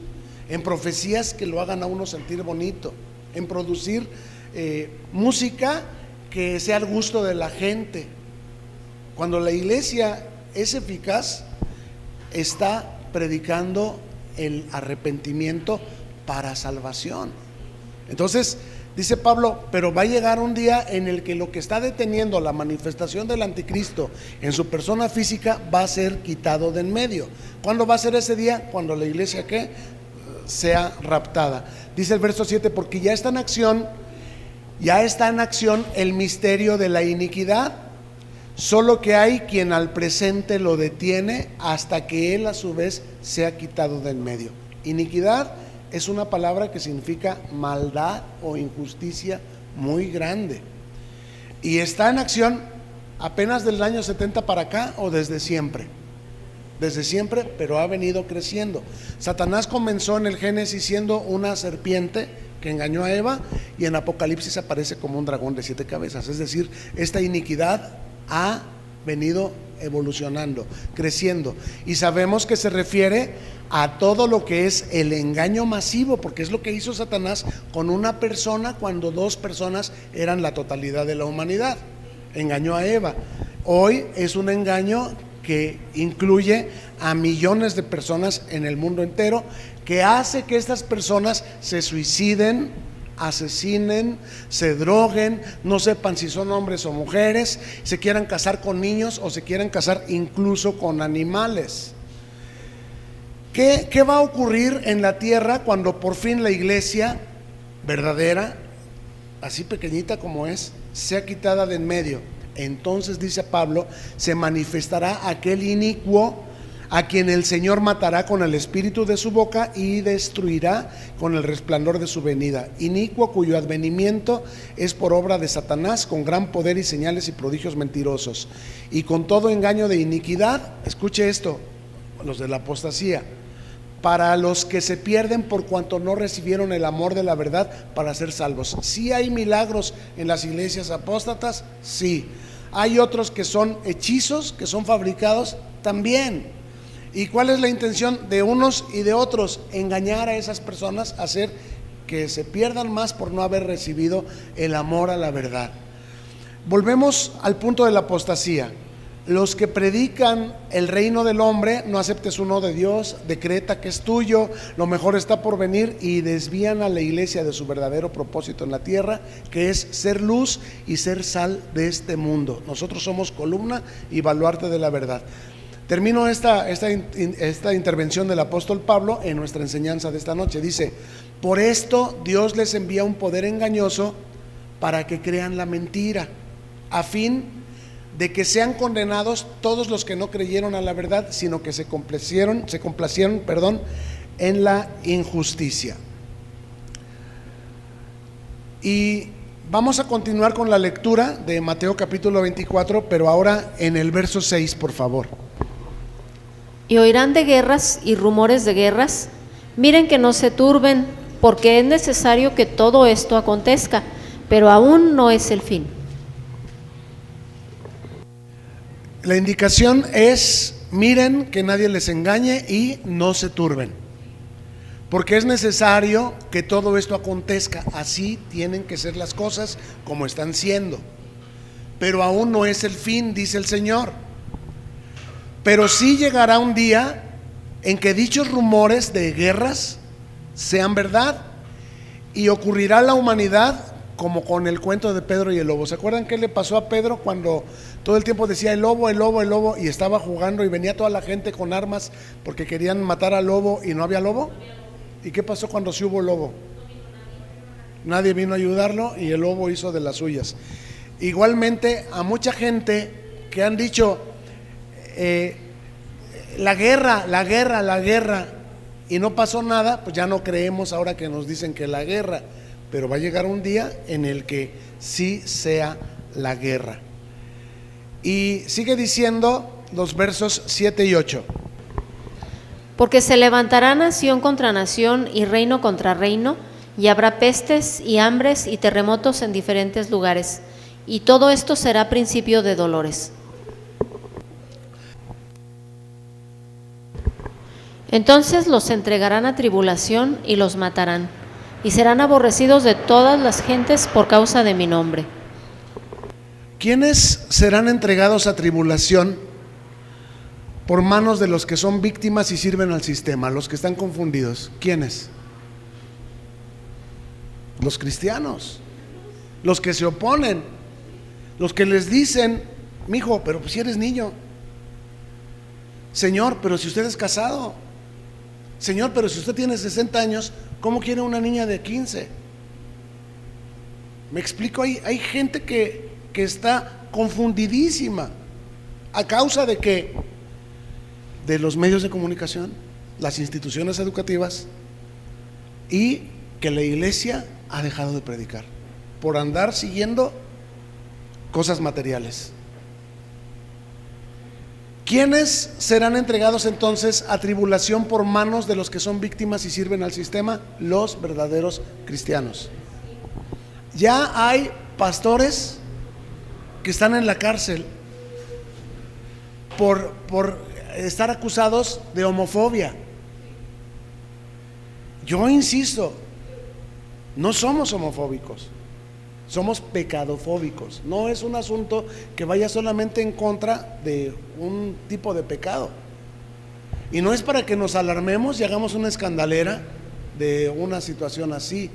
[SPEAKER 2] en profecías que lo hagan a uno sentir bonito, en producir música que sea al gusto de la gente. Cuando la iglesia es eficaz, está predicando el arrepentimiento para salvación. Entonces dice Pablo, pero va a llegar un día en el que lo que está deteniendo la manifestación del anticristo en su persona física va a ser quitado de en medio. ¿Cuándo va a ser ese día? Cuando la iglesia ¿qué? Sea raptada. Dice el verso 7, porque ya está en acción el misterio de la iniquidad, solo que hay quien al presente lo detiene hasta que él a su vez sea quitado de en medio. Iniquidad es una palabra que significa maldad o injusticia muy grande, y está en acción apenas del año 70 para acá, o desde siempre. Desde siempre, pero ha venido creciendo. Satanás comenzó en el Génesis siendo una serpiente que engañó a Eva, y en Apocalipsis aparece como un dragón de 7 cabezas. Es decir, esta iniquidad ha venido evolucionando, creciendo, y sabemos que se refiere a todo lo que es el engaño masivo, porque es lo que hizo Satanás con una persona cuando dos personas eran la totalidad de la humanidad. Engañó a Eva. Hoy es un engaño que incluye a millones de personas en el mundo entero, que hace que estas personas se suiciden, asesinen, se droguen, no sepan si son hombres o mujeres, se quieran casar con niños o se quieran casar incluso con animales. ¿Qué va a ocurrir en la tierra cuando por fin la iglesia verdadera, así pequeñita como es, sea quitada de en medio? Entonces, dice Pablo, se manifestará aquel inicuo a quien el Señor matará con el espíritu de su boca y destruirá con el resplandor de su venida. Inicuo cuyo advenimiento es por obra de Satanás, con gran poder y señales y prodigios mentirosos, y con todo engaño de iniquidad. Escuche esto, los de la apostasía, para los que se pierden por cuanto no recibieron el amor de la verdad para ser salvos. Sí hay milagros en las iglesias apóstatas, sí. Hay otros que son hechizos, que son fabricados también. ¿Y cuál es la intención de unos y de otros? Engañar a esas personas, hacer que se pierdan más por no haber recibido el amor a la verdad. Volvemos al punto de la apostasía. Los que predican el reino del hombre, no aceptes uno de Dios, decreta que es tuyo, lo mejor está por venir, y desvían a la iglesia de su verdadero propósito en la tierra, que es ser luz y ser sal de este mundo. Nosotros somos columna y baluarte de la verdad. Termino esta intervención del apóstol Pablo en nuestra enseñanza de esta noche. Dice: por esto Dios les envía un poder engañoso para que crean la mentira, a fin de que sean condenados todos los que no creyeron a la verdad, sino que se complacieron en la injusticia. Y vamos a continuar con la lectura de Mateo capítulo 24, pero ahora en el verso 6, por favor.
[SPEAKER 3] Y oirán de guerras y rumores de guerras. Miren que no se turben, porque es necesario que todo esto acontezca, pero aún no es el fin.
[SPEAKER 2] La indicación es: miren que nadie les engañe y no se turben, porque es necesario que todo esto acontezca. Así tienen que ser las cosas como están siendo, pero aún no es el fin, dice el Señor. Pero sí llegará un día en que dichos rumores de guerras sean verdad, y ocurrirá a la humanidad como con el cuento de Pedro y el lobo. ¿Se acuerdan qué le pasó a Pedro cuando todo el tiempo decía el lobo, el lobo, el lobo, y estaba jugando y venía toda la gente con armas porque querían matar al lobo y no había lobo? ¿Y qué pasó cuando sí hubo lobo? Nadie vino a ayudarlo y el lobo hizo de las suyas. Igualmente a mucha gente que han dicho la guerra, la guerra, la guerra, y no pasó nada, pues ya no creemos ahora que nos dicen que la guerra. Pero va a llegar un día en el que sí sea la guerra. Y sigue diciendo los versos 7 y 8.
[SPEAKER 3] Porque se levantará nación contra nación y reino contra reino, y habrá pestes y hambres y terremotos en diferentes lugares, y todo esto será principio de dolores. Entonces los entregarán a tribulación y los matarán, y serán aborrecidos de todas las gentes por causa de mi nombre.
[SPEAKER 2] ¿Quiénes serán entregados a tribulación por manos de los que son víctimas y sirven al sistema? Los que están confundidos. ¿Quiénes? Los cristianos, los que se oponen, los que les dicen: mijo, pero pues si eres niño. Señor, pero si usted es casado. Señor, pero si usted tiene 60 años, ¿cómo quiere una niña de 15? Me explico, hay gente que está confundidísima. ¿A causa de qué? De los medios de comunicación, las instituciones educativas, y que la iglesia ha dejado de predicar por andar siguiendo cosas materiales. ¿Quiénes serán entregados entonces a tribulación por manos de los que son víctimas y sirven al sistema? Los verdaderos cristianos. Ya hay pastores que están en la cárcel por estar acusados de homofobia. Yo insisto, no somos homofóbicos, somos pecadofóbicos. No es un asunto que vaya solamente en contra de un tipo de pecado, y no es para que nos alarmemos y hagamos una escandalera de una situación así.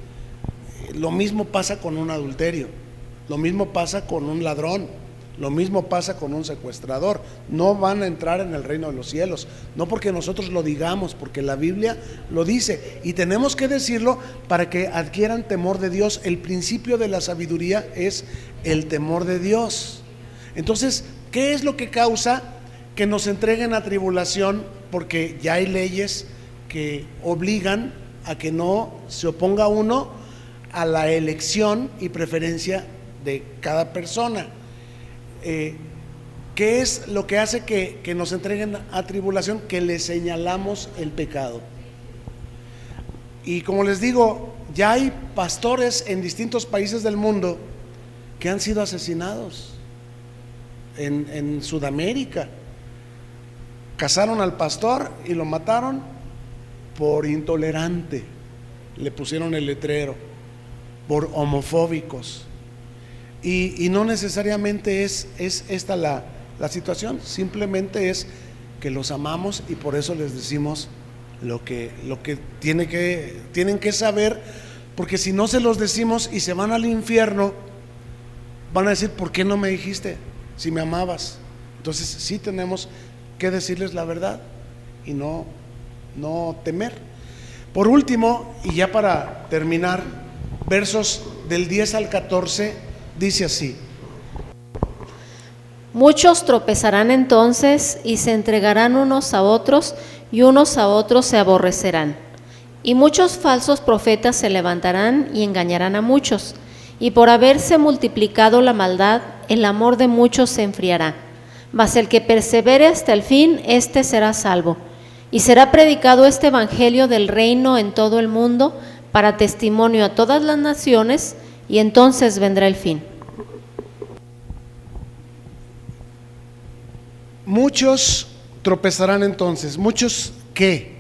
[SPEAKER 2] Lo mismo pasa con un adulterio, lo mismo pasa con un ladrón, lo mismo pasa con un secuestrador. No van a entrar en el reino de los cielos, no porque nosotros lo digamos, porque la Biblia lo dice, y tenemos que decirlo para que adquieran temor de Dios. El principio de la sabiduría es el temor de Dios. Entonces, ¿qué es lo que causa que nos entreguen a tribulación? Porque ya hay leyes que obligan a que no se oponga uno a la elección y preferencia de cada persona. ¿Qué es lo que hace que nos entreguen a tribulación? Que les señalamos el pecado. Y como les digo, ya hay pastores en distintos países del mundo que han sido asesinados. En Sudamérica cazaron al pastor y lo mataron por intolerante. le pusieron el letrero, por homofóbicos. Y no necesariamente es esta la situación, simplemente es que los amamos y por eso les decimos lo que tienen que saber, porque si no se los decimos y se van al infierno, van a decir: ¿por qué no me dijiste si me amabas? Entonces sí tenemos que decirles la verdad y no temer. Por último, y ya para terminar, versos del 10 al 14 dice así:
[SPEAKER 3] Muchos tropezarán entonces y se entregarán unos a otros y unos a otros se aborrecerán. Y muchos falsos profetas se levantarán y engañarán a muchos. Y por haberse multiplicado la maldad, el amor de muchos se enfriará. Mas el que persevere hasta el fin, éste será salvo. Y será predicado este evangelio del reino en todo el mundo para testimonio a todas las naciones, y entonces vendrá el fin.
[SPEAKER 2] Muchos tropezarán entonces. ¿Muchos qué?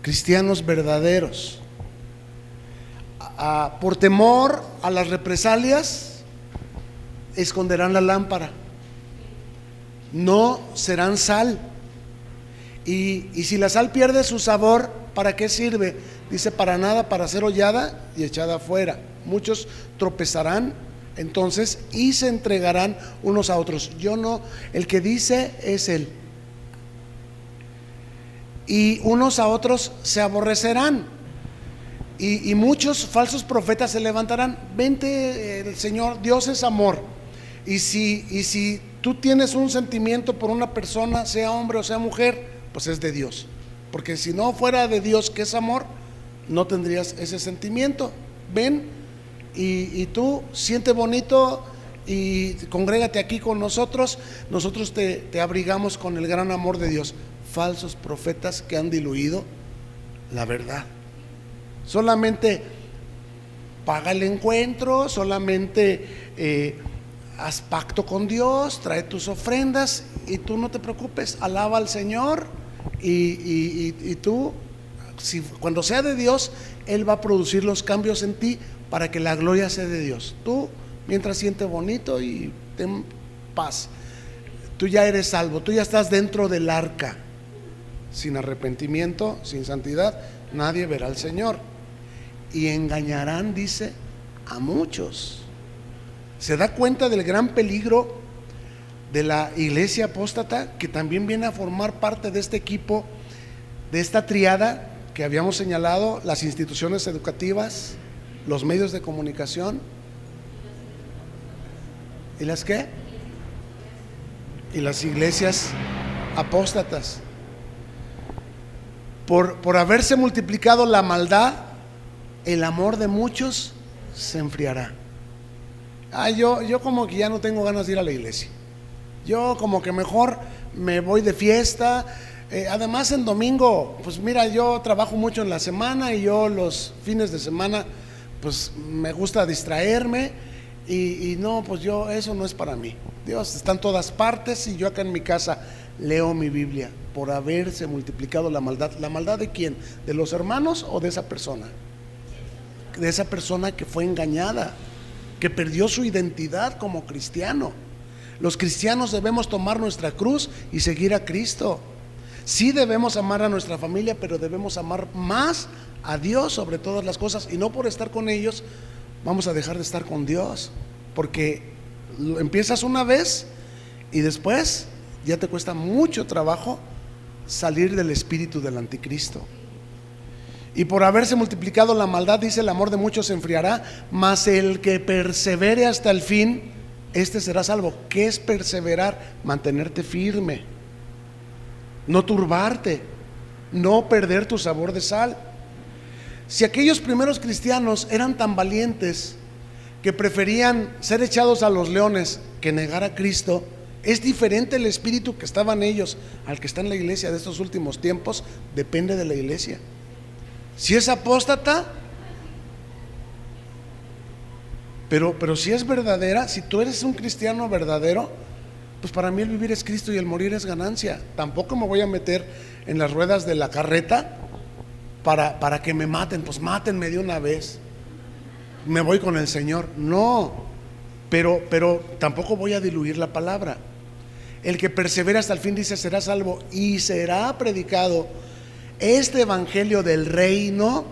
[SPEAKER 2] Cristianos verdaderos. Por temor a las represalias, esconderán la lámpara. No serán sal. Y si la sal pierde su sabor, ¿para qué sirve? Dice: para nada, para ser hollada y echada afuera. Muchos tropezarán entonces y se entregarán unos a otros. Yo no, el que dice es él. Y unos a otros se aborrecerán. Y muchos falsos profetas se levantarán. Vente, el Señor, Dios es amor. Y si tú tienes un sentimiento por una persona, sea hombre o sea mujer, pues es de Dios. Porque si no fuera de Dios, que es amor, no tendrías ese sentimiento. Ven y tú siente bonito y congrégate aquí con nosotros. Nosotros te abrigamos con el gran amor de Dios. Falsos profetas que han diluido la verdad. Solamente paga el encuentro, solamente haz pacto con Dios, trae tus ofrendas y tú no te preocupes, alaba al Señor y tú, cuando sea de Dios, Él va a producir los cambios en ti para que la gloria sea de Dios. Tú, mientras sientes bonito y ten paz, tú ya eres salvo, tú ya estás dentro del arca. Sin arrepentimiento, sin santidad, nadie verá al Señor. Y engañarán, dice, a muchos. ¿Se da cuenta del gran peligro de la iglesia apóstata, que también viene a formar parte de este equipo, de esta triada que habíamos señalado: las instituciones educativas, los medios de comunicación y las qué? Y las iglesias apóstatas. Por haberse multiplicado la maldad, el amor de muchos se enfriará. Yo como que ya no tengo ganas de ir a la iglesia. Yo como que mejor me voy de fiesta. Además en domingo, pues mira, yo trabajo mucho en la semana y yo los fines de semana pues me gusta distraerme y no, pues yo, eso no es para mí. Dios está en todas partes y yo acá en mi casa leo mi Biblia. Por haberse multiplicado la maldad. ¿La maldad de quién? ¿De los hermanos o de esa persona? De esa persona que fue engañada, que perdió su identidad como cristiano. Los cristianos debemos tomar nuestra cruz y seguir a Cristo. Sí debemos amar a nuestra familia, pero debemos amar más a Dios sobre todas las cosas. Y no por estar con ellos vamos a dejar de estar con Dios, porque empiezas una vez y después ya te cuesta mucho trabajo salir del espíritu del anticristo. Y por haberse multiplicado la maldad, dice, el amor de muchos se enfriará, mas el que persevere hasta el fin, este será salvo. ¿Qué es perseverar? Mantenerte firme, no turbarte, no perder tu sabor de sal. Si aquellos primeros cristianos eran tan valientes que preferían ser echados a los leones que negar a Cristo, es diferente el espíritu que estaba en ellos al que está en la iglesia de estos últimos tiempos. Depende de la iglesia. Si es apóstata, pero si es verdadera, si tú eres un cristiano verdadero, pues para mí el vivir es Cristo y el morir es ganancia. Tampoco me voy a meter en las ruedas de la carreta para que me maten, pues mátenme de una vez, me voy con el Señor. No, pero tampoco voy a diluir la palabra. El que persevera hasta el fin, dice, será salvo. Y será predicado este evangelio del reino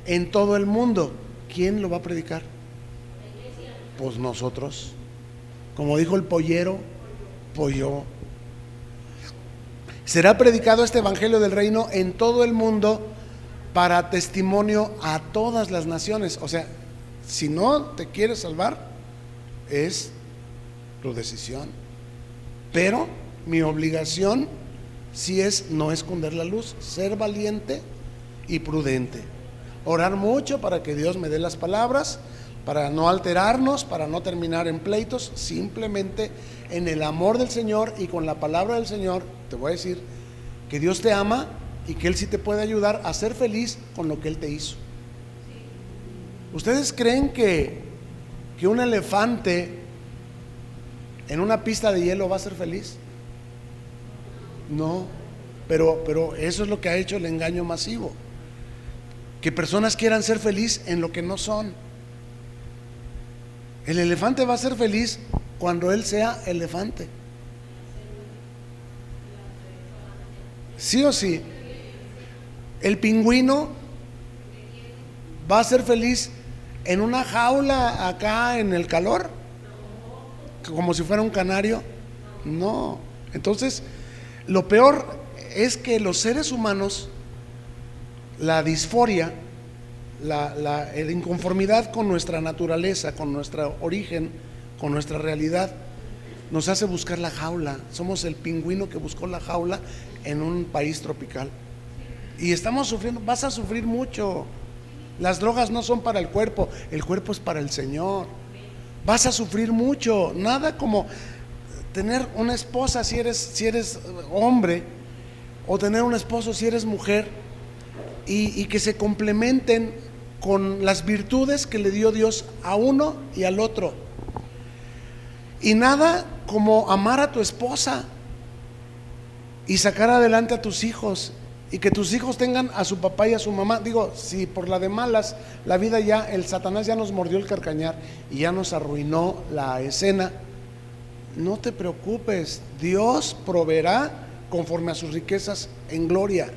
[SPEAKER 2] en todo el mundo. ¿Quién lo va a predicar? Pues nosotros. Como dijo el pollero, pues yo. Será predicado este evangelio del reino en todo el mundo para testimonio a todas las naciones. O sea, si no te quieres salvar, es tu decisión. Pero mi obligación sí es no esconder la luz, ser valiente y prudente. Orar mucho para que Dios me dé las palabras, para no alterarnos, para no terminar en pleitos, simplemente en el amor del Señor y con la palabra del Señor. Te voy a decir que Dios te ama y que Él sí te puede ayudar a ser feliz con lo que Él te hizo. ¿Ustedes creen que un elefante en una pista de hielo va a ser feliz? No, pero eso es lo que ha hecho el engaño masivo, que personas quieran ser feliz en lo que no son. El elefante va a ser feliz cuando él sea elefante. Sí o sí. El pingüino va a ser feliz en una jaula acá en el calor, como si fuera un canario. No. Entonces, lo peor es que los seres humanos, la disforia, la inconformidad con nuestra naturaleza, con nuestro origen, con nuestra realidad, nos hace buscar la jaula. Somos el pingüino que buscó la jaula en un país tropical. Y estamos sufriendo, vas a sufrir mucho. Las drogas no son para el cuerpo es para el Señor. Vas a sufrir mucho. Nada como tener una esposa si eres hombre, o tener un esposo si eres mujer, y que se complementen con las virtudes que le dio Dios a uno y al otro. Y nada como amar a tu esposa y sacar adelante a tus hijos, y que tus hijos tengan a su papá y a su mamá. Digo, si por la de malas la vida ya, el Satanás ya nos mordió el carcañar y ya nos arruinó la escena, no te preocupes, Dios proveerá conforme a sus riquezas en gloria.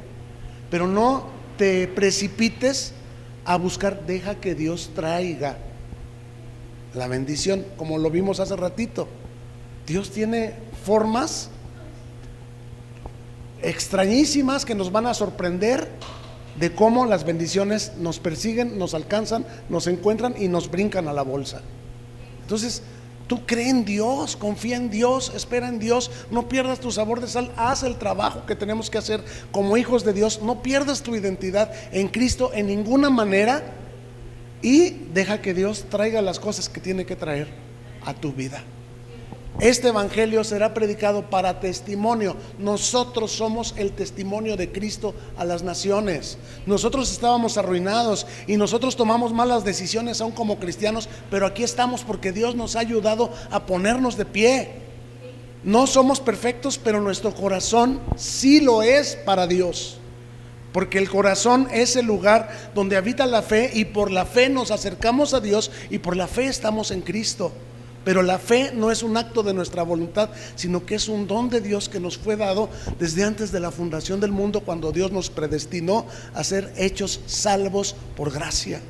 [SPEAKER 2] Pero no te precipites a buscar, deja que Dios traiga la bendición, como lo vimos hace ratito. Dios tiene formas extrañísimas que nos van a sorprender de cómo las bendiciones nos persiguen, nos alcanzan, nos encuentran y nos brincan a la bolsa. Entonces, tú cree en Dios, confía en Dios, espera en Dios, no pierdas tu sabor de sal, haz el trabajo que tenemos que hacer como hijos de Dios, no pierdas tu identidad en Cristo en ninguna manera, y deja que Dios traiga las cosas que tiene que traer a tu vida. Este evangelio será predicado para testimonio. Nosotros somos el testimonio de Cristo a las naciones. Nosotros estábamos arruinados y nosotros tomamos malas decisiones aún como cristianos, pero aquí estamos porque Dios nos ha ayudado a ponernos de pie. No somos perfectos, pero nuestro corazón sí lo es para Dios, porque el corazón es el lugar donde habita la fe, y por la fe nos acercamos a Dios y por la fe estamos en Cristo. Pero la fe no es un acto de nuestra voluntad, sino que es un don de Dios que nos fue dado desde antes de la fundación del mundo, cuando Dios nos predestinó a ser hechos salvos por gracia.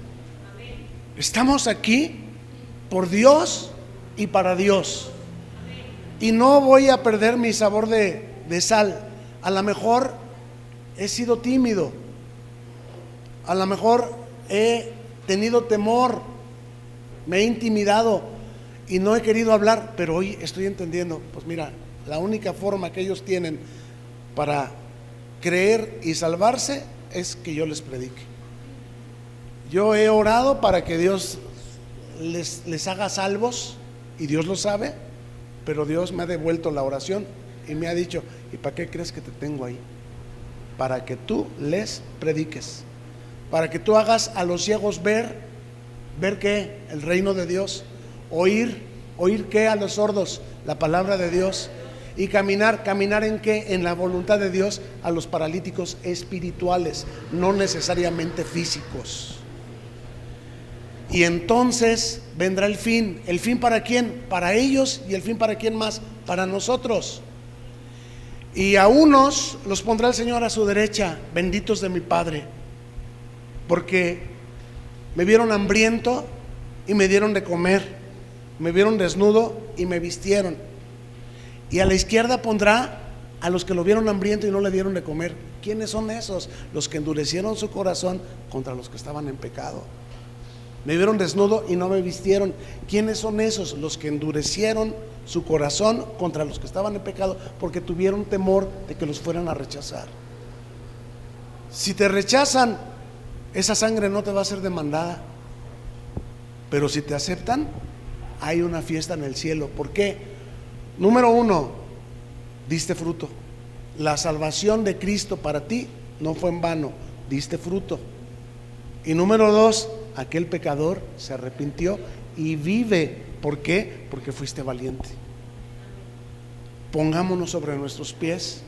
[SPEAKER 2] Estamos aquí por Dios y para Dios. Y no voy a perder mi sabor de sal. A lo mejor he sido tímido, a lo mejor he tenido temor, me he intimidado y no he querido hablar, pero hoy estoy entendiendo, pues mira, la única forma que ellos tienen para creer y salvarse es que yo les predique. Yo he orado para que Dios les haga salvos, y Dios lo sabe, pero Dios me ha devuelto la oración y me ha dicho, ¿y para qué crees que te tengo ahí? Para que tú les prediques, para que tú hagas a los ciegos ver qué, el reino de Dios. Oír qué a los sordos, la palabra de Dios. ¿Y caminar en qué? En la voluntad de Dios a los paralíticos espirituales, no necesariamente físicos. Y entonces vendrá el fin. ¿El fin para quién? Para ellos. ¿Y el fin para quién más? Para nosotros. Y a unos los pondrá el Señor a su derecha, benditos de mi Padre, porque me vieron hambriento y me dieron de comer, me vieron desnudo y me vistieron. Y a la izquierda pondrá a los que lo vieron hambriento y no le dieron de comer. ¿Quiénes son esos? Los que endurecieron su corazón contra los que estaban en pecado. Me vieron desnudo y no me vistieron. ¿Quiénes son esos? Los que endurecieron su corazón contra los que estaban en pecado, porque tuvieron temor de que los fueran a rechazar. Si te rechazan, esa sangre no te va a ser demandada. Pero si te aceptan, hay una fiesta en el cielo. ¿Por qué? Número 1, diste fruto. La salvación de Cristo para ti no fue en vano, diste fruto. Y número 2, aquel pecador se arrepintió y vive. ¿Por qué? Porque fuiste valiente. Pongámonos sobre nuestros pies.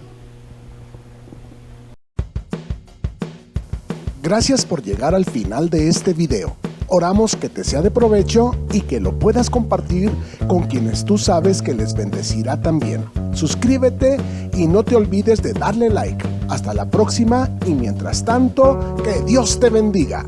[SPEAKER 4] Gracias por llegar al final de este video. Oramos que te sea de provecho y que lo puedas compartir con quienes tú sabes que les bendecirá también. Suscríbete y no te olvides de darle like. Hasta la próxima y mientras tanto, que Dios te bendiga.